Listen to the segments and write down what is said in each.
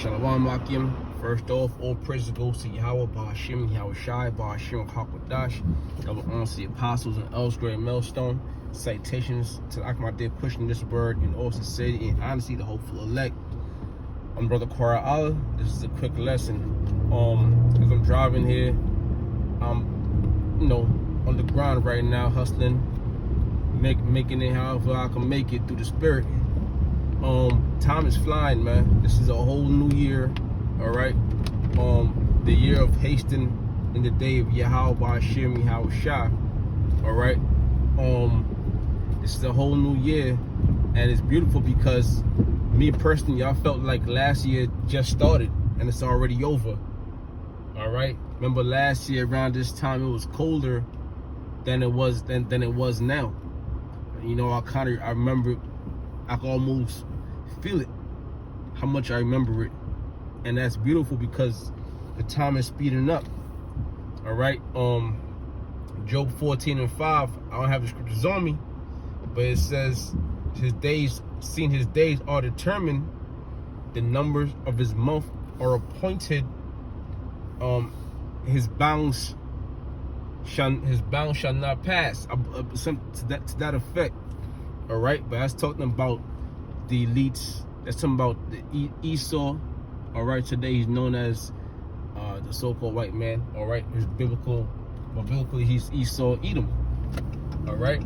Shalom Akim. First off, all praise goes to Yahweh, Bahashim, Yahweh Shai, Bahashim, Hakwadash, double honors to the apostles and elders, great millstone. Citations to Akmadir pushing this word in all sincerity and honesty, the hopeful elect. I'm Brother Quara Allah. This is a quick lesson. As I'm driving here, I'm, on the grind right now, hustling, making it however I can make it through the spirit. Time is flying, man. This is a whole new year, all right? The year of hastening in the day of Yahweh Bahashim, Yahweh Shai, all right? This is a whole new year, and it's beautiful because me personally, I felt like last year just started and it's already over, all right? Remember last year around this time, it was colder than it was now. I remember, I could almost feel it, how much I remember it. And that's beautiful because the time is speeding up. All right. Job 14:5. I don't have the scriptures on me, but it says his days are determined, the numbers of his month are appointed. His bounds shall not pass. To that effect. All right, but that's talking about the elites. That's talking about the Esau. All right, today he's known as the so-called white man. All right, biblically he's Esau, Edom. All right,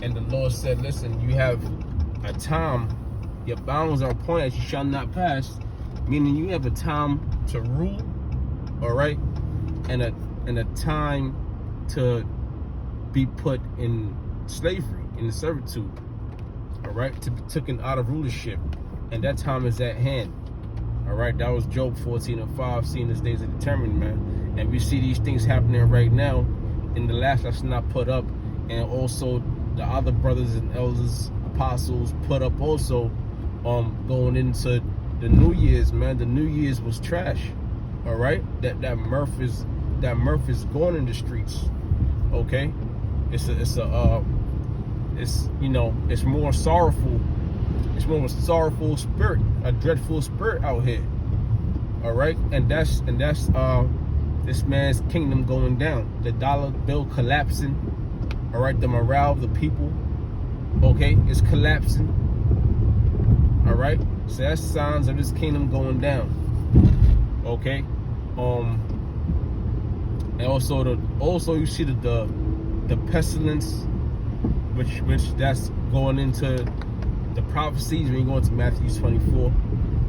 and the Lord said, "Listen, you have a time. Your bounds are appointed; you shall not pass." Meaning, you have a time to rule. All right, and a time to be put in slavery, in servitude. All right, to be taken out of rulership, and that time is at hand. All right, that was Job 14:5. Seeing his days are determined, man, and we see these things happening right now. In the last lesson I put up, and also the other brothers and elders, apostles put up also, going into the New Year's, man. The New Year's was trash. All right, that mirth is going in the streets. Okay, it's more sorrowful. It's more of a sorrowful spirit, a dreadful spirit out here. All right, and that's this man's kingdom going down. The dollar bill collapsing. All right, the morale of the people, okay, is collapsing. All right, so that's signs of this kingdom going down. Okay, and also you see the pestilence, which that's going into the prophecies when you go into Matthew 24,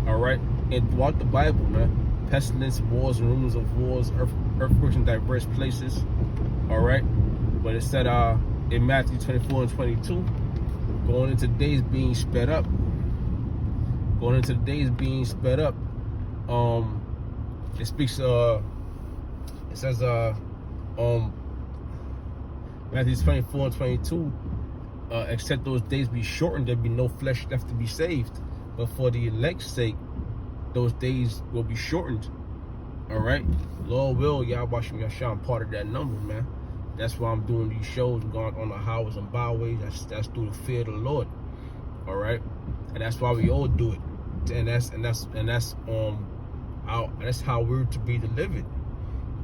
all right, and throughout the Bible, man, pestilence, wars, and rumors of wars, earthquakes in diverse places, all right. But it said in Matthew 24:22, going into days being sped up. It speaks. It says Matthew 24:22. Except those days be shortened, there be no flesh left to be saved. But for the elect's sake, those days will be shortened. All right, Lord will, Yahweh I'm part of that number, man. That's why I'm doing these shows, going on the highways and byways. That's through the fear of the Lord. All right, and that's why we all do it. And that's how we're to be delivered.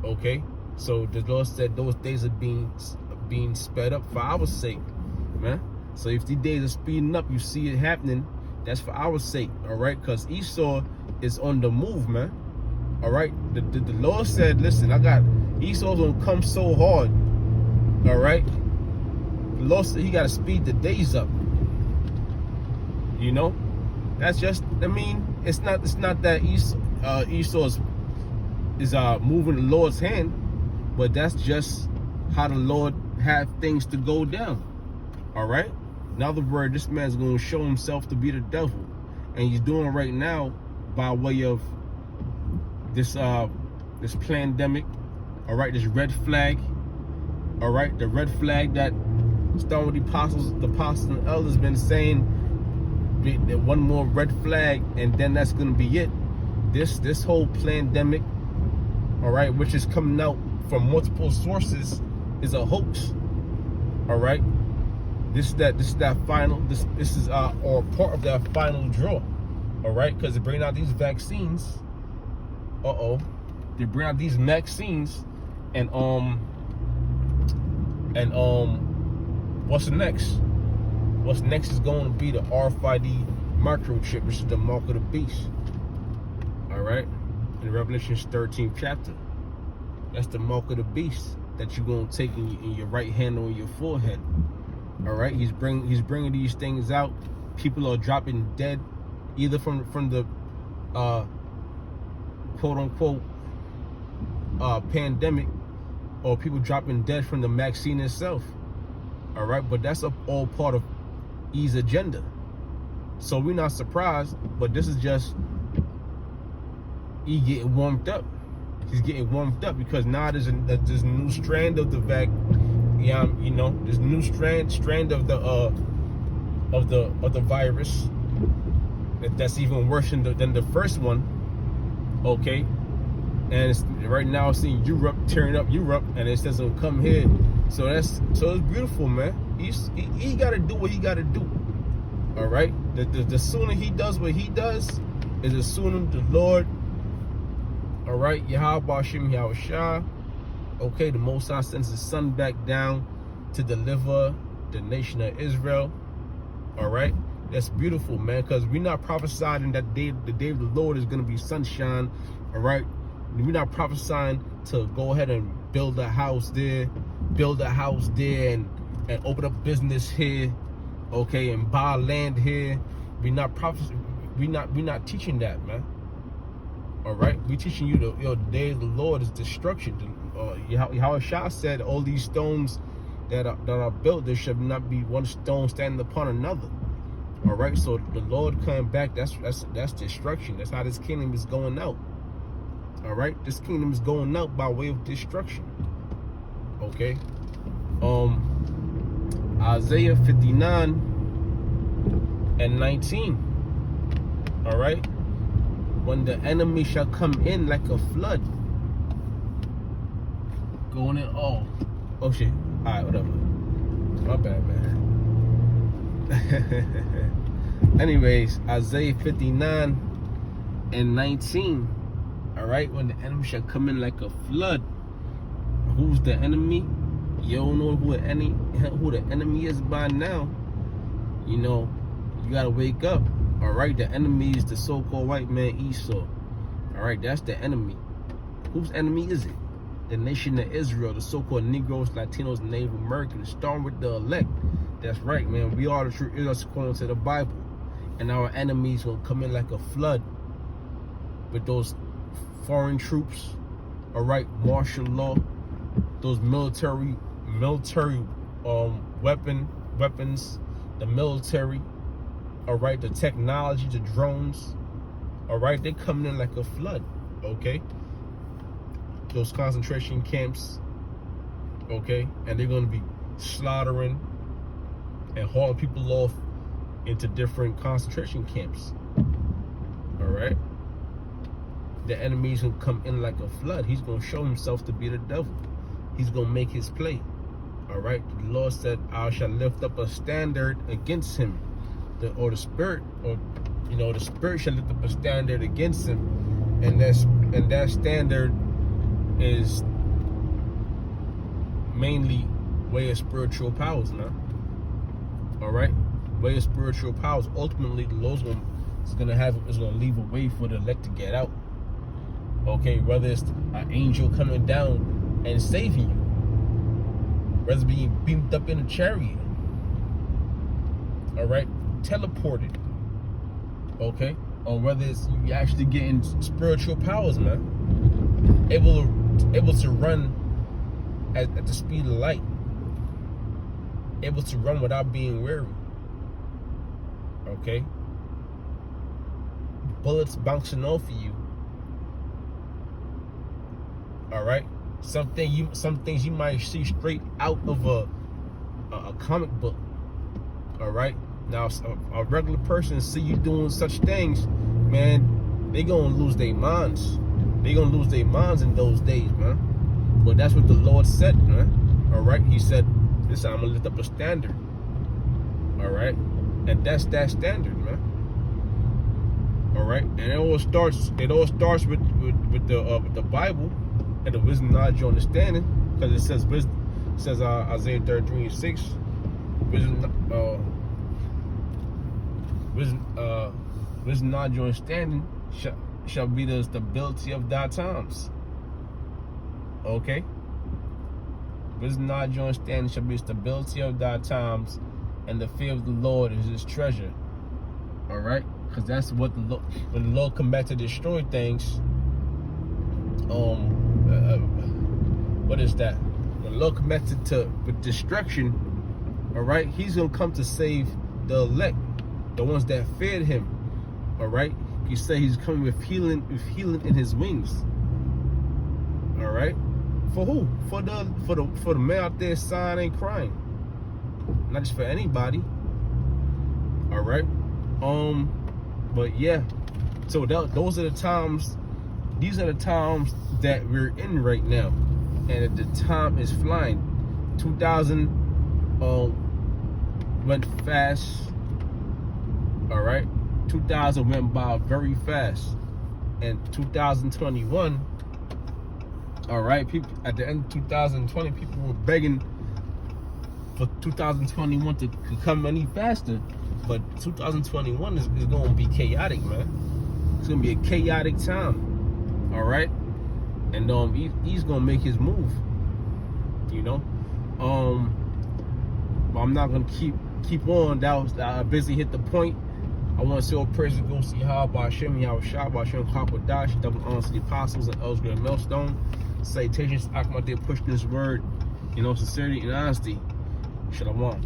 Okay, so the Lord said those days are being sped up for our sake, man. So if these days are speeding up, you see it happening, that's for our sake, all right? Because Esau is on the move, man. All right, the Lord said, listen, Esau's gonna come so hard, all right? The Lord said he got to speed the days up. That's just, it's not that Esau is moving the Lord's hand, but that's just how the Lord had things to go down. All right. In other words, this man's going to show himself to be the devil, and he's doing it right now by way of this pandemic. All right, this red flag. All right, the red flag that starting with the apostles and elders been saying that one more red flag, and then that's going to be it. This whole pandemic, all right, which is coming out from multiple sources, is a hoax. All right. This is that final. This is or part of that final draw. All right, because they bring out these vaccines. They bring out these vaccines, and what's next? What's next is going to be the RFID microchip, which is the mark of the beast. All right, in Revelation's 13th chapter, that's the mark of the beast that you're going to take in your right hand on your forehead. All right, he's bringing these things out. People are dropping dead, either from the quote unquote pandemic, or people dropping dead from the vaccine itself. All right, but that's all part of E's agenda. So we're not surprised, but this is just E getting warmed up. He's getting warmed up because now there's a new strand of the this new strand of the virus that's even worse than the first one. Okay, and right now it's in Europe, tearing up Europe, and it doesn't come here. So it's beautiful, man. He got to do what he got to do. All right, the sooner he does what he does, is the sooner the Lord. All right, Yahweh Shem Yahushua. Okay, the Most High sends His Son back down to deliver the nation of Israel. All right, that's beautiful, man, because we're not prophesying that the day of the Lord is going to be sunshine. All right, we're not prophesying to go ahead and build a house there, and open up business here, okay, and buy land here. We're not teaching that, man. All right, we teaching you the day of the Lord is destruction. Yahushua said all these stones that are built, there should not be one stone standing upon another. All right, so the Lord coming back, that's destruction. That's how this kingdom is going out. All right, this kingdom is going out by way of destruction. Okay, Isaiah 59:19. All right, when the enemy shall come in like a flood, going in all. Oh shit! All right, whatever. My bad, man. Anyways, Isaiah 59:19. All right, when the enemy shall come in like a flood. Who's the enemy? You don't know who the enemy is by now. You know, you gotta wake up. All right, the enemy is the so-called white man Esau. All right, that's the enemy. Whose enemy is it? The nation of Israel, the so-called Negroes, Latinos, and Native Americans, starting with the elect. That's right, man. We are the true Israelites according to the Bible, and our enemies will come in like a flood with those foreign troops. All right, martial law, those military weapons, the military. All right, the technology, the drones. All right, they're coming in like a flood. Okay, those concentration camps. Okay, and they're going to be slaughtering and hauling people off into different concentration camps. All right, the enemy's going to come in like a flood. He's going to show himself to be the devil. He's going to make his play. All right, the Lord said, I shall lift up a standard against him. The spirit shall lift up a standard against him, and that standard is mainly way of spiritual powers, man. All right, way of spiritual powers. Ultimately, the Lord is gonna leave a way for the elect to get out. Okay, whether it's an angel coming down and saving you, whether it's being beamed up in a chariot. All right, teleported. Okay, or whether it's you actually getting spiritual powers, man. Able to run at the speed of light. Able to run without being weary. Okay, bullets bouncing off of you. All right, some things you might see straight out of a comic book. All right, now a regular person see you doing such things, man, they gonna lose their minds. They gonna lose their minds in those days, man. But that's what the Lord said, man. All right, He said, "Listen, I'm gonna lift up a standard." All right, and that's that standard, man. right, and it all starts with the Bible and the wisdom, knowledge, and understanding, because it says wisdom. It says Isaiah 33:6, wisdom, knowledge, and understanding shall be the stability of thy times. Okay? Wisdom, knowledge, and understanding shall be the stability of thy times, and the fear of the Lord is his treasure. All right? Because that's what when the Lord come back to destroy things, what is that? When the Lord come back with destruction, all right, he's going to come to save the elect, the ones that feared him. All right? He said he's coming with healing in his wings. All right? For who? For the man out there sighing and crying. Not just for anybody. All right? But yeah. So those are the times. These are the times that we're in right now, and the time is flying. 2000 went fast. All right? 2000 went by very fast, and 2021. All right, people. At the end of 2020, people were begging for 2021 to come any faster, but 2021 is going to be chaotic, man. It's going to be a chaotic time. All right, and he's going to make his move. You know, but I'm not going to keep on. I basically hit the point. I want to say all praise goes to Yahweh, Hashem, Yahweh Shai, Hashem, Hakwadash, double honors to the apostles and elders, great millstone. Salutations, Akma did push this word, sincerity and honesty. Shalom.